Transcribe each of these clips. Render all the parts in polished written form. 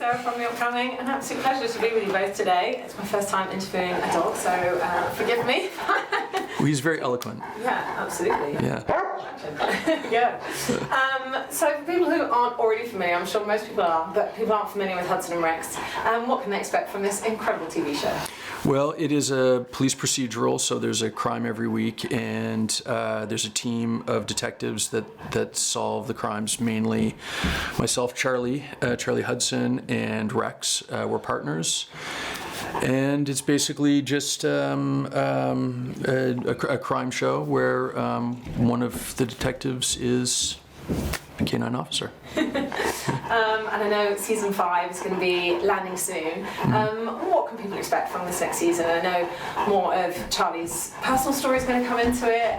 Sarah from The Upcoming. An absolute pleasure to be with you both today. It's my first time interviewing a dog, so forgive me. Well, he's very eloquent. Yeah, absolutely. Yeah. Yeah. So for people who aren't already familiar, I'm sure most people are, but people aren't familiar with Hudson and Rex, what can they expect from this incredible TV show? Well, it is a police procedural, so there's a crime every week, and there's a team of detectives that solve the crimes. Mainly myself, Charlie Hudson, and Rex were partners. And it's basically just a crime show where one of the detectives is a canine officer. And I know season 5 is going to be landing soon. What can people expect from this next season? I know more of Charlie's personal story is going to come into it.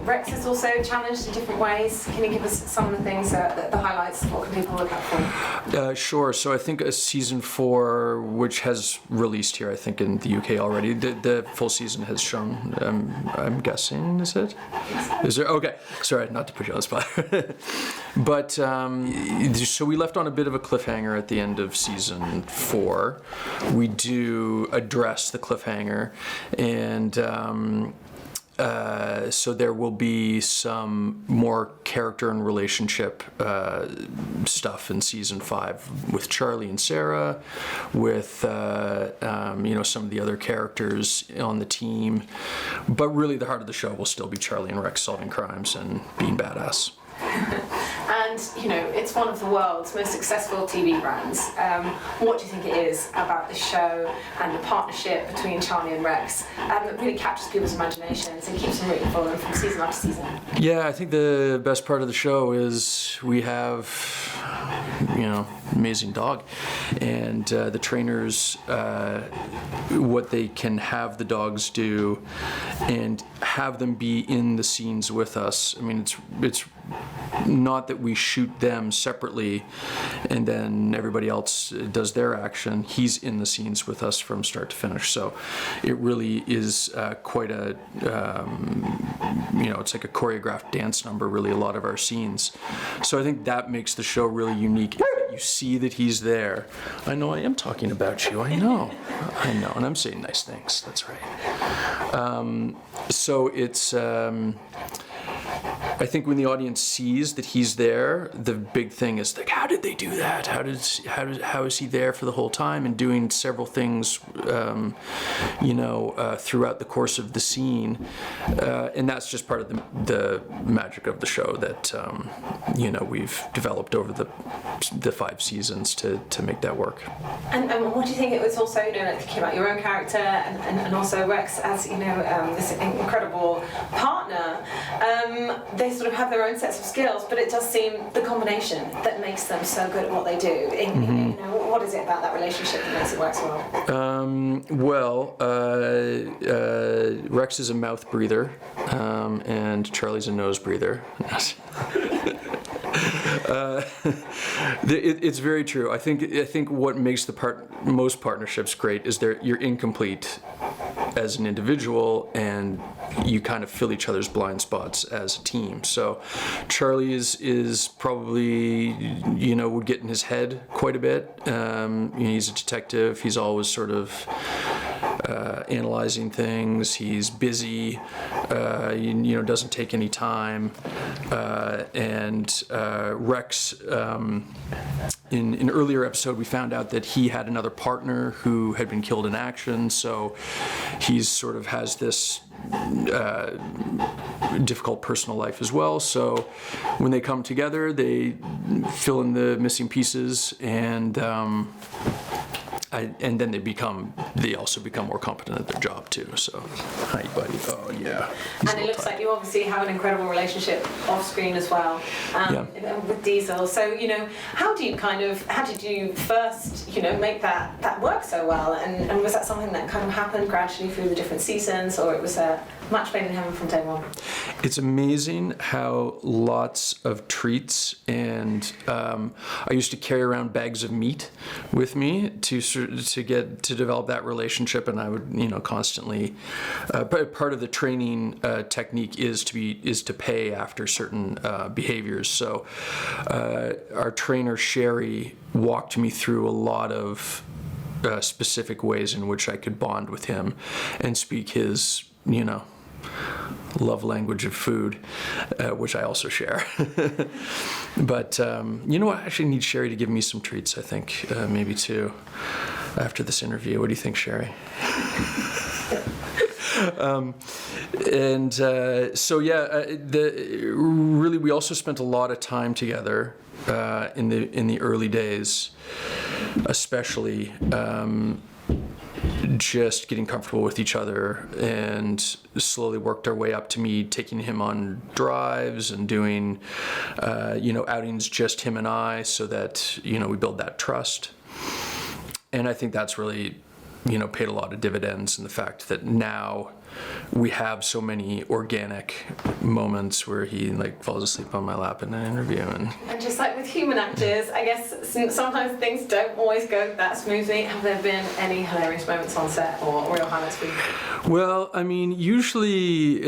Rex is also challenged in different ways. Can you give us some of the things, the highlights? What can people look out for? Sure. So I think season 4, which has released here, I think in the UK already, the full season has shown. I'm guessing, is it? Is there? Okay. Sorry, not to put you on the spot. But so we left on a bit of a cliffhanger at the end of season 4. We do address the cliffhanger, and so there will be some more character and relationship stuff in season 5 with Charlie and Sarah, with some of the other characters on the team. But really, the heart of the show will still be Charlie and Rex solving crimes and being badass. And, it's one of the world's most successful TV brands. What do you think it is about this show and the partnership between Charlie and Rex that really captures people's imaginations and keeps them rooting for them from season after season? Yeah, I think the best part of the show is we have, amazing dog. And the trainers, what they can have the dogs do and have them be in the scenes with us. I mean, it's not that we shoot them separately and then everybody else does their action. He's in the scenes with us from start to finish. So it really is quite a, it's like a choreographed dance number, really, a lot of our scenes. So I think that makes the show really unique. You see that he's there. I know I am talking about you. I know. And I'm saying nice things. That's right. So it's... I think when the audience sees that he's there, the big thing is like, how did they do that? How is he there for the whole time and doing several things, throughout the course of the scene, and that's just part of the magic of the show that we've developed over the 5 seasons to make that work. And what do you think it was also, thinking about your own character and also Rex as this incredible partner? They sort of have their own sets of skills, but it does seem the combination that makes them so good at what they do. What is it about that relationship that makes it work so well? Rex is a mouth breather, and Charlie's a nose breather. It's very true. I think what makes most partnerships great is you're incomplete as an individual, and you kind of fill each other's blind spots as a team. So Charlie is probably, would get in his head quite a bit. He's a detective. He's always sort of analyzing things. He's busy, doesn't take any time. And Rex, in an earlier episode, we found out that he had another partner who had been killed in action. So he's sort of has this difficult personal life as well. So when they come together, they fill in the missing pieces, and then they also become more competent at their job too. So, hi buddy. Oh yeah. And it looks like you obviously have an incredible relationship off screen as well, with Diesel. So how did you first make that work so well? And was that something that kind of happened gradually through the different seasons, or it was match made in heaven from day one. It's amazing how lots of treats, and I used to carry around bags of meat with me to develop that relationship, and I would constantly. Part of the training technique is to pay after certain behaviors. So our trainer Sherry walked me through a lot of specific ways in which I could bond with him and speak his love language of food, which I also share. But I actually need Sherry to give me some treats, I think, maybe too, after this interview. What do you think, Sherry? Really, we also spent a lot of time together in the early days, especially just getting comfortable with each other, and slowly worked our way up to me taking him on drives and doing outings just him and I, so that we build that trust. And I think that's really paid a lot of dividends in the fact that now we have so many organic moments where he falls asleep on my lap in an interview. And just like with human actors, I guess sometimes things don't always go that smoothly. Have there been any hilarious moments on set or real highlights for you? Well, I mean, usually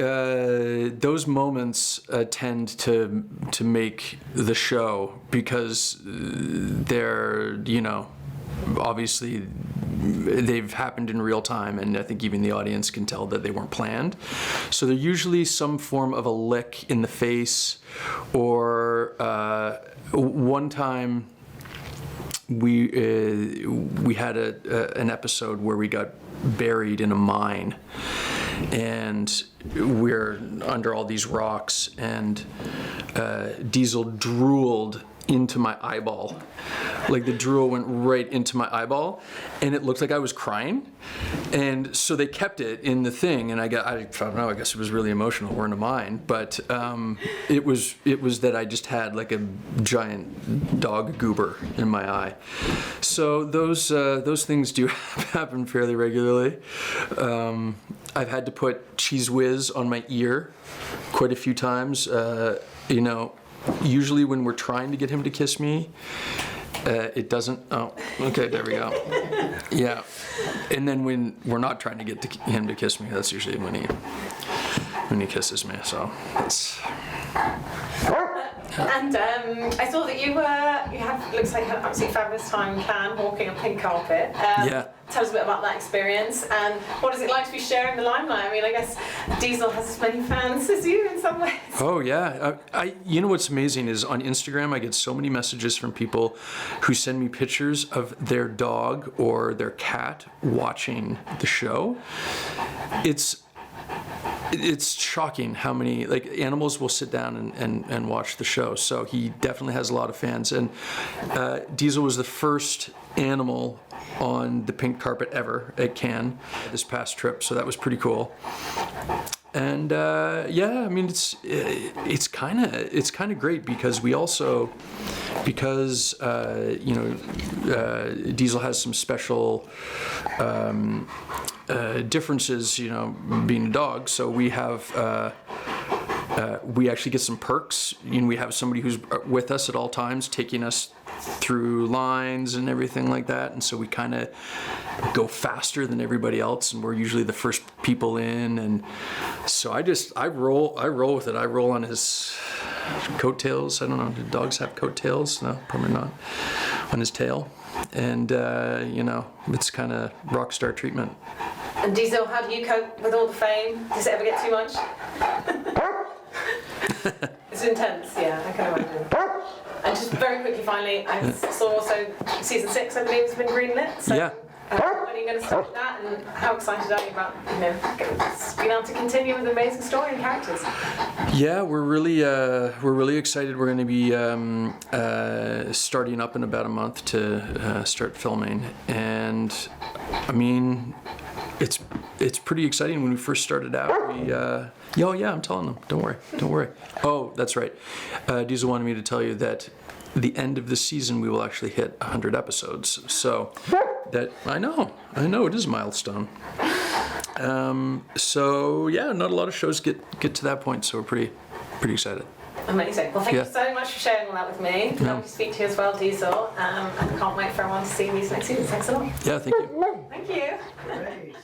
those moments tend to make the show, because they're, obviously they've happened in real time, and I think even the audience can tell that they weren't planned. So they're usually some form of a lick in the face, or one time we had an episode where we got buried in a mine, and we're under all these rocks, and Diesel drooled into my eyeball. Like, the drool went right into my eyeball, and it looked like I was crying. And so they kept it in the thing, and I don't know, I guess it was really emotional. We're in a mine, but it was that I just had like a giant dog goober in my eye. So those things do happen fairly regularly. I've had to put Cheese Whiz on my ear quite a few times. Usually when we're trying to get him to kiss me, it doesn't. Oh, okay, there we go. Yeah, and then when we're not trying to get him to kiss me, that's usually when he kisses me. So that's. And I saw that you looks like you had an absolutely fabulous time in Cannes walking a pink carpet. Yeah. Tell us a bit about that experience, and what is it like to be sharing the limelight? I mean, I guess Diesel has as many fans as you in some ways. Oh yeah, what's amazing is on Instagram I get so many messages from people who send me pictures of their dog or their cat watching the show. It's shocking how many animals will sit down and watch the show. So he definitely has a lot of fans. And Diesel was the first animal on the pink carpet ever at Cannes this past trip. So that was pretty cool. And I mean, it's kind of great because Diesel has some special differences, being a dog. So we have we actually get some perks. We have somebody who's with us at all times, taking us through lines and everything like that, and so we kind of go faster than everybody else, and we're usually the first people in, and so I roll with it. I roll on his coattails. I don't know, do dogs have coattails? No, probably not. On his tail, and it's kind of rock star treatment. And Diesel, how do you cope with all the fame? Does it ever get too much? It's intense, yeah, I can imagine. And just very quickly, finally, I saw also season 6, I believe, has been greenlit. So, yeah. When are you going to start that, and how excited are you about being able to continue with the amazing story and characters? Yeah, we're really excited. We're going to be starting up in about a month to start filming, and I mean, it's pretty exciting. When we first started out, I'm telling them. Don't worry. Oh, that's right. Diesel wanted me to tell you that the end of the season we will actually hit 100 episodes. So that I know it is a milestone. So yeah, not a lot of shows get to that point, so we're pretty excited. Amazing. Well, thank Yeah. you so much for sharing all that with me. Lovely to speak to you as well, Diesel. And can't wait for everyone to see these next season. Thanks a lot. Yeah, thank you. Thank you. Great.